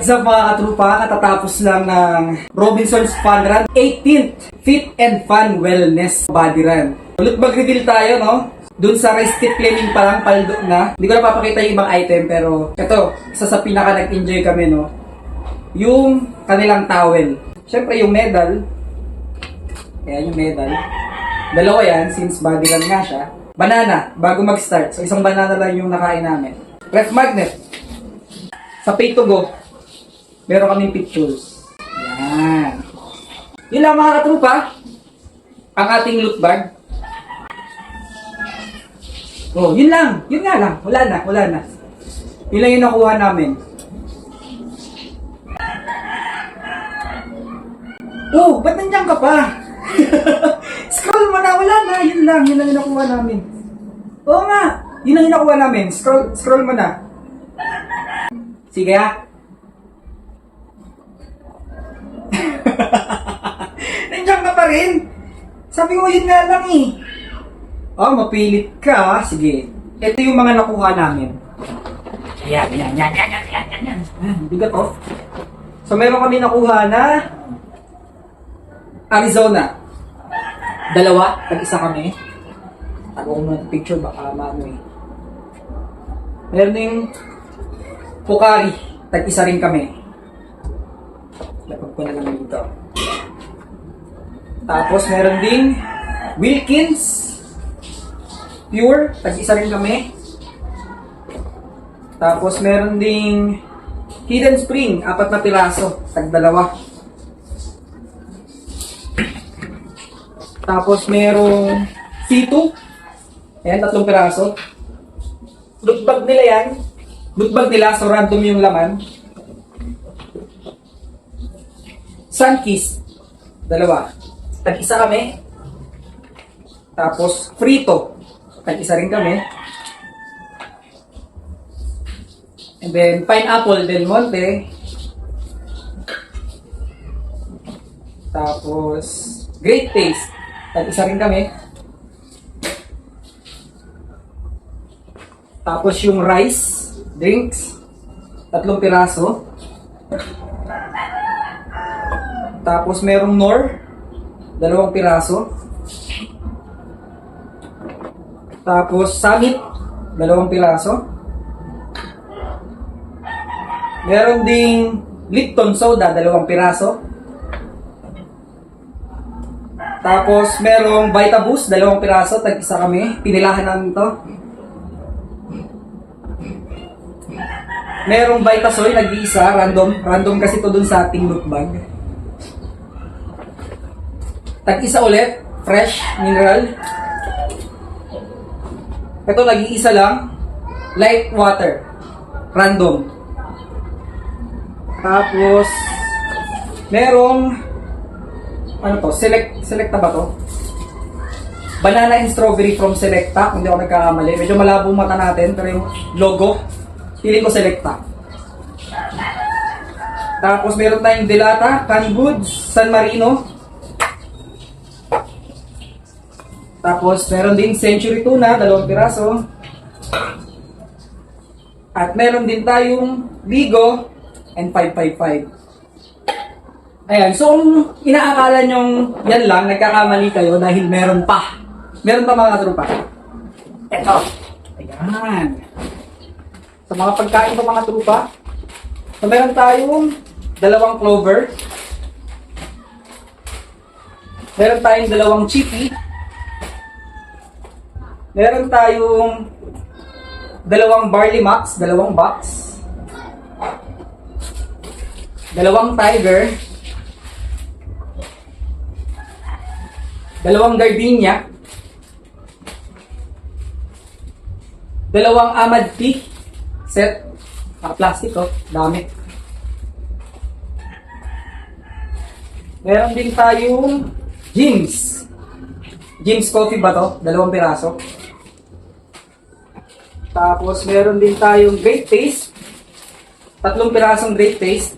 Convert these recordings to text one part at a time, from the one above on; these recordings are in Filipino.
What's up mga katrupa? Katatapos lang ng Robinson's Fun Run 18th Fit and Fun Wellness Body Run. Ulit mag-reveal tayo, no? Dun sa rested claiming pa lang, paldo na. Hindi ko na papakita yung ibang item, pero ito, isa sa pinaka nag-enjoy kami, no? Yung kanilang towel. Siyempre yung medal. Ayan yung medal. Dalawa yan, since body run nga siya. Banana, bago mag-start. So isang banana lang yung nakain namin. Ref magnet. Sa pay to go, meron kaming pictures. Yan. Yun lang mga katrupa. Ang ating loot bag. Oh, yun lang. Yun nga lang. Wala na. Yun lang yung nakuha namin. Oh, ba't nandiyan ka pa? Scroll mo na. Wala na. Yun lang yung nakuha namin. Oo nga. Yun lang yung nakuha namin. Scroll mo na. Sige ah. Nandiyan ka pa rin. Sabi ko yun nga lang eh. Oh, mapilit ka. Sige. Ito yung mga nakuha namin. Yan. Bigat oh. So meron kami nakuha na Arizona. Dalawa. Tag-isa kami. Tago ko muna picture baka maano eh. Meron yung Pocari, tag-isa rin kami. Lapag ko na lang dito. Tapos meron ding Wilkins Pure, tag-isa rin kami. Tapos meron ding Hidden Spring, 4 na piraso, tag-2. Tapos merong C2, ayan, 3 piraso. Loot bag nila yan. Loot bag nila, so random yung laman. Sunkiss, 2. Tag-isa kami. Tapos Frito, tag-isa rin kami. And then Pineapple Del Monte. Tapos Great Taste, tag-isa rin kami. Tapos yung rice drinks, 3 piraso. Tapos merong Knorr, 2 piraso. Tapos Summit, 2 piraso. Meron ding Lipton Soda, 2 piraso. Tapos merong Vitaboost, 2 piraso, tag-isa kami. Pinilahan namin to. Merong Vitasoy, nag-iisa, random kasi to dun sa ating loot bag. Tag-isa ulit, fresh, mineral. Ito, nag-iisa lang, light water, random. Tapos, merong, ano to, Selecta ba to? Banana and strawberry from Selecta, kung di ako nagkakamali. Medyo malabo mata natin, pero yung logo, feeling ko Selecta. Tapos meron tayong Delata, Canned Goods, San Marino. Tapos meron din Century Tuna, 2 piraso. At meron din tayong Ligo and 555. Ayan, so kung inaakala nyong yan lang, nagkakamali kayo dahil meron pa. Meron pa mga katrupa. Eto. Ayan. Sa mga pagkain pa mga trupa, so meron tayong 2 clover. Meron tayong 2 chippy. Meron tayong 2 barley max, 2 box. 2 tiger. 2 gardenia. 2 Amad tea set. Plastic oh, dami. Meron din tayong Jim's coffee ba to? 2 piraso. Tapos meron din tayong Great Taste. 3 pirasong Great Taste.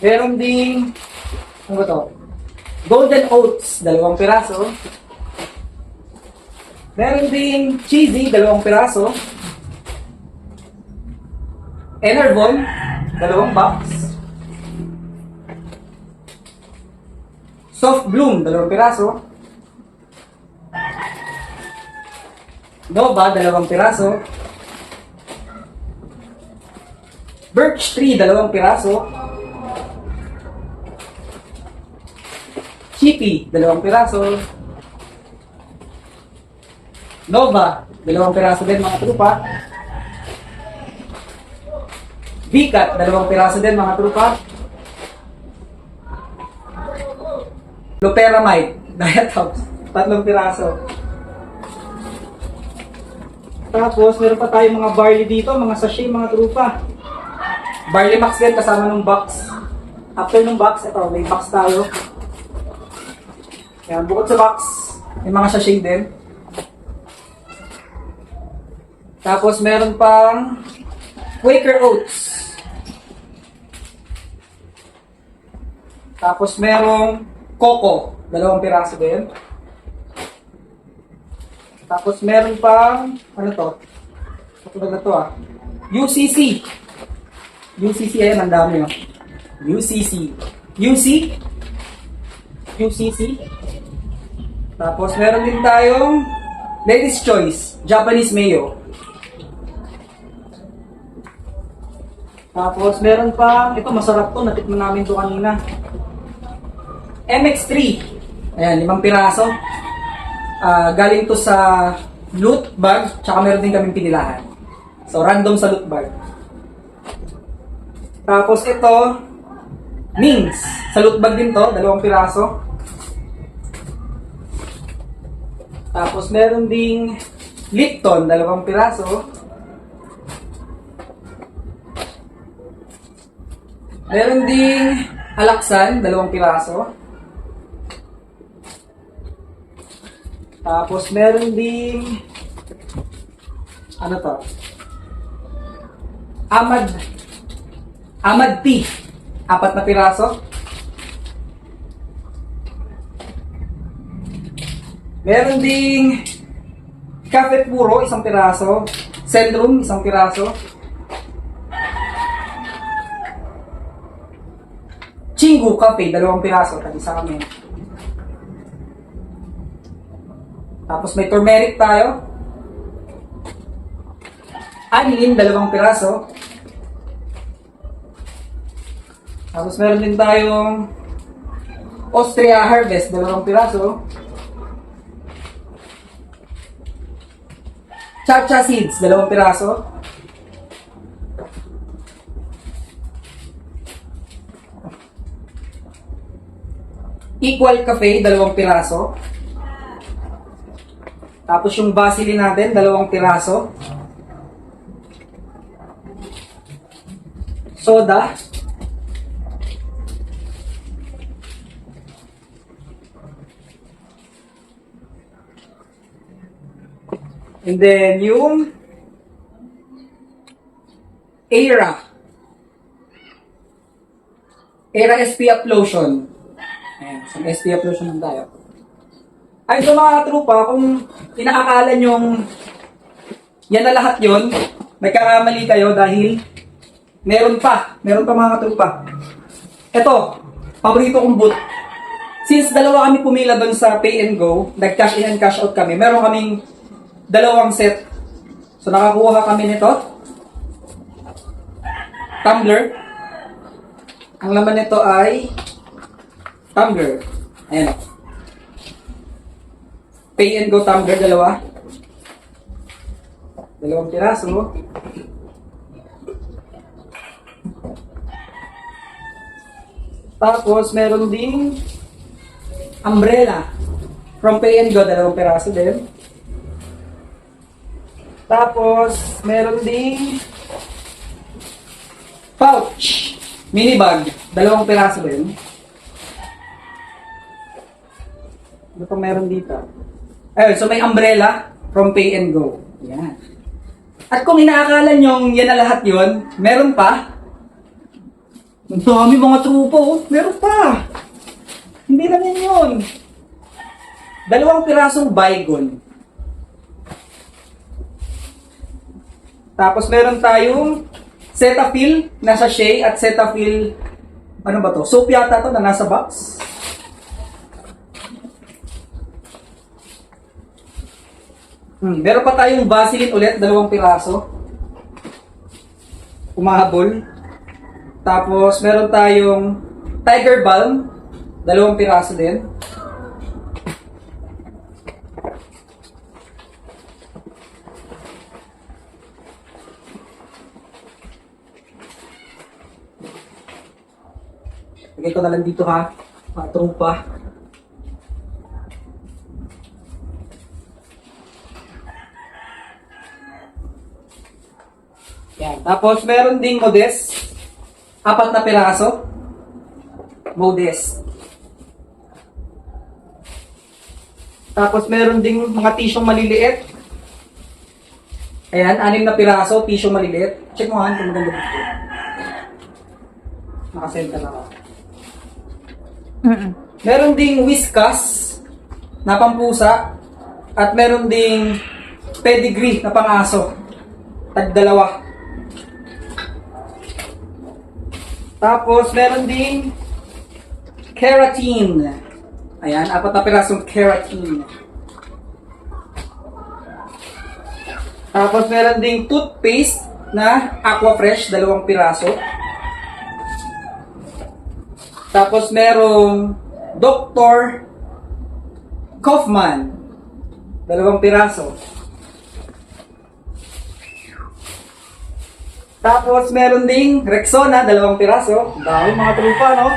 Meron din, ano ba to? Golden Oats, 2 piraso. Meron din cheesy, 2 piraso. Enervon, dalawang box. Soft Bloom, dalawang piraso. Nova, dalawang piraso. Birch Tree, dalawang piraso. Chippy, dalawang piraso. Nova, dalawang piraso din mga trupa. Bicat, dalawang piraso din mga trupa. Loperamide, Diet House, tatlong piraso. Tapos, meron pa tayong mga barley dito, mga sachet, mga trupa. Barley Max din kasama ng box. After ng box, ito, may box tayo. Yan, bukod sa box, may mga sachet din. Tapos, meron pang Quaker Oats. Tapos, merong Coco, dalawang piraso din. Tapos meron pang, ano to? Katulad na to UCC. UCC, ayan, ang dami UCC. UCC. Tapos meron din tayong Ladies Choice, Japanese Mayo. Tapos meron pang, ito masarap to, natikman namin to kanina. MX3. Ayan, 5 piraso. Galing to sa loot bag, tsaka meron din kaming pinilahan. So, random sa loot bag. Tapos ito, Mings. Sa loot bag din to, 2 piraso. Tapos meron ding Lipton, 2 piraso. Meron ding Alaksan, 2 piraso. Tapos meron ding ano to? Amad Tea, 4 na piraso. Meron ding Cafe Puro, 1 piraso. Centrum, 1 piraso. Chingu Cafe, 2 piraso. Tag-isa kami. Tapos may turmeric tayo. Anilin, 2 piraso. Tapos meron din tayong Austria Harvest, 2 piraso. Cha-cha Seeds, 2 piraso. Equal Cafe, 2 piraso. Tapos yung Vaseline natin, 2 piraso. Soda. And then yung Era SPF lotion. Ayan, some SPF lotion lang tayo. Ay, so mga trupa, kung inaakala nyong yan na lahat yon, may karamali kayo dahil meron pa mga trupa. Ito, paborito kong boot. Since 2 kami pumila doon sa Pay and Go, nag-cash in and cash out kami, meron kaming 2 set. So nakakuha kami nito. Tumbler. Ang laman nito ay tumbler. Ayan. Pay and Go tumbler, 2 piraso. Tapos meron ding umbrella from Pay and Go, 2 piraso din. Tapos meron ding pouch mini bag, 2 piraso din. Ano pa meron dito? Ayun, so may umbrella from Pay and Go. Yan. At kung inaakala nyong yan na lahat yun, meron pa. Ang dami mga trupo, meron pa. Hindi lang yan yun. 2 pirasong Baygon. Tapos meron tayong Cetaphil na sachet at Cetaphil, ano ba to? Soap yata to na nasa box. Meron pa tayong Vaseline ulit, 2 piraso. Umahabol. Tapos meron tayong Tiger Balm, 2 piraso din. Lagay ko na lang dito ha, mga trupa. Yan. Tapos meron ding Modest, 4 na piraso. Modest. Tapos meron ding mga tisyong maliliit. Ayan, 6 na piraso, tisyong maliliit. Check mo ha, kung maganda dito. Nakasenta na ako. Meron ding Whiskas na pampusa at meron ding Pedigree na pang-aso. Tag-2. Tapos meron ding Keratin. Ayan, 4 na pirasong Keratin. Tapos meron ding toothpaste na Aquafresh, 2 piraso. Tapos merong Dr. Kaufman, 2 piraso. Tapos meron ding Rexona, 2 piraso. Dahil mga trupa, no?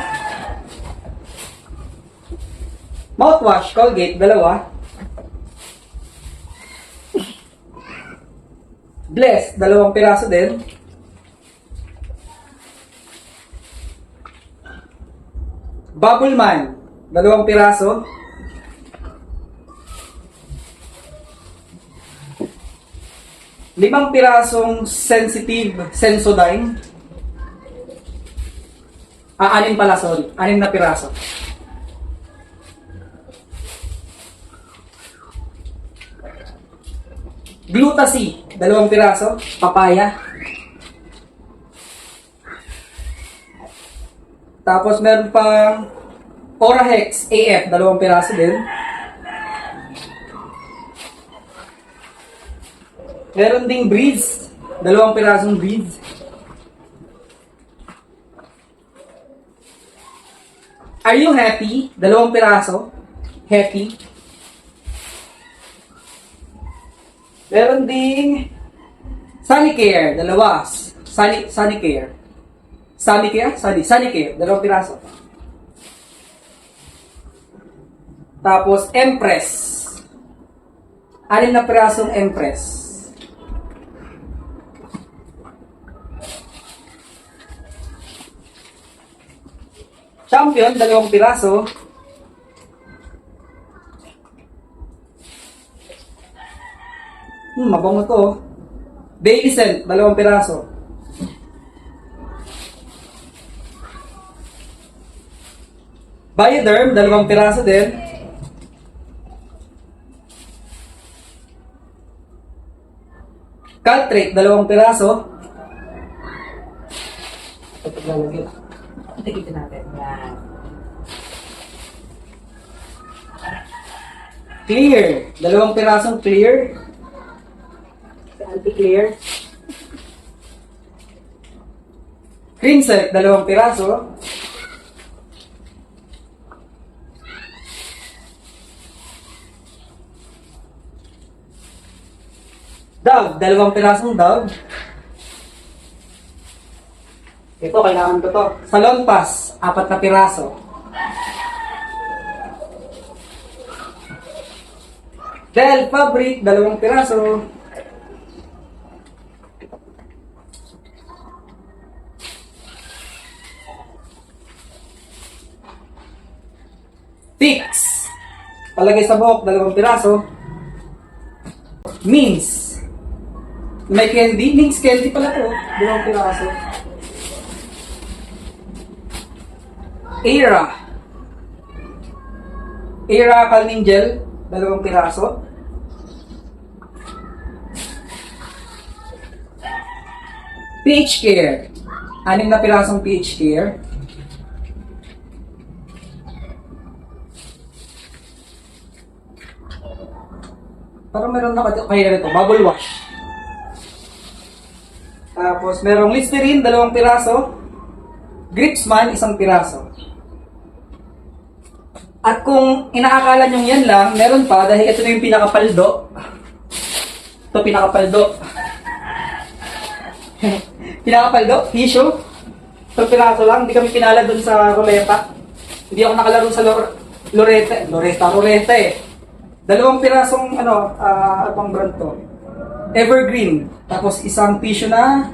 Mouthwash, Colgate, 2. Bless, 2 piraso din. Bubbleman, 2 piraso. Limang pirasong Sensitive Sensodyne. 6 pala, sorry. 6 na piraso. Glutacy, 2 piraso. Papaya. Tapos meron pang Orahex AF, 2 piraso din. Meron ding Breeze, 2 pirasong Breeze. Are you happy? 2 piraso. Happy. Meron ding Sanicare, 2. Sanicare. Sanicare, 2 piraso. Tapos Empress. 6 na pirasong Empress. Champion, 2 piraso. Mabango to. Baby Scent, 2 piraso. Bioderm, 2 piraso din. Caltrate, 2 piraso. Ito lalagyan. Ito natin. Yan. Clear, 2 pirasong clear. Anti-clear. Cleanset, 2 piraso. Dove, 2 pirasong Dove. Ito, kailangan ko to. Salon Pass, 4 na piraso. Del Fabric, 2 piraso. Fix, palagay sa buhok, 2 piraso. Mints, may candy. Mints candy pala to, 2 piraso. Era Calming Gel, 2 piraso. PH Care. 6 na pirasong PH Care. Parang meron na kaya rito, bubble wash. Tapos merong Listerine, 2 piraso. Gripsman, 1 piraso. At kung inaakala nyo yan lang, meron pa dahil ito na yung pinakapaldo. Ito pinakapaldo. Pinakapaldo, tissue. Ito piraso lang, hindi kami pinala dun sa ruleta. Hindi ako nakalaro sa Loreta eh. 2 pirasong abang brand to. Evergreen. Tapos 1 tissue na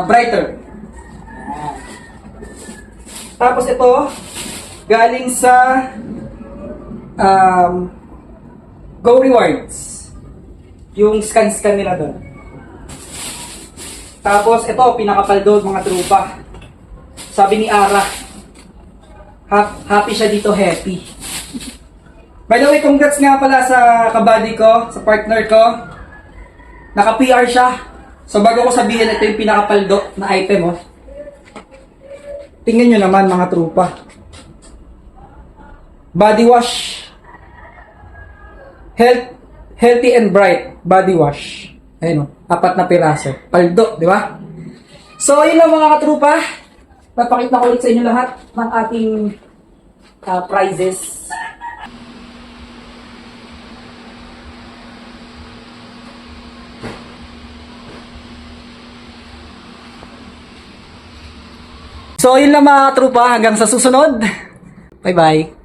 brighter. Tapos ito, galing sa Go Rewards. Yung scan nila doon. Tapos ito, pinakapaldo mga trupa. Sabi ni Ara, happy siya dito, happy. By the way, congrats nga pala sa kabady ko, sa partner ko. Naka-PR siya. So bago ko sabihin, ito yung pinakapaldo na item, oh. Tingnan nyo naman mga trupa. Body wash. Healthy and bright body wash. Ayun, 4 na piraso. Paldo, di ba? So, yun lang mga katrupa. Papakita ko ulit sa inyo lahat ng ating prizes. So, yun lang mga katrupa. Hanggang sa susunod. Bye-bye.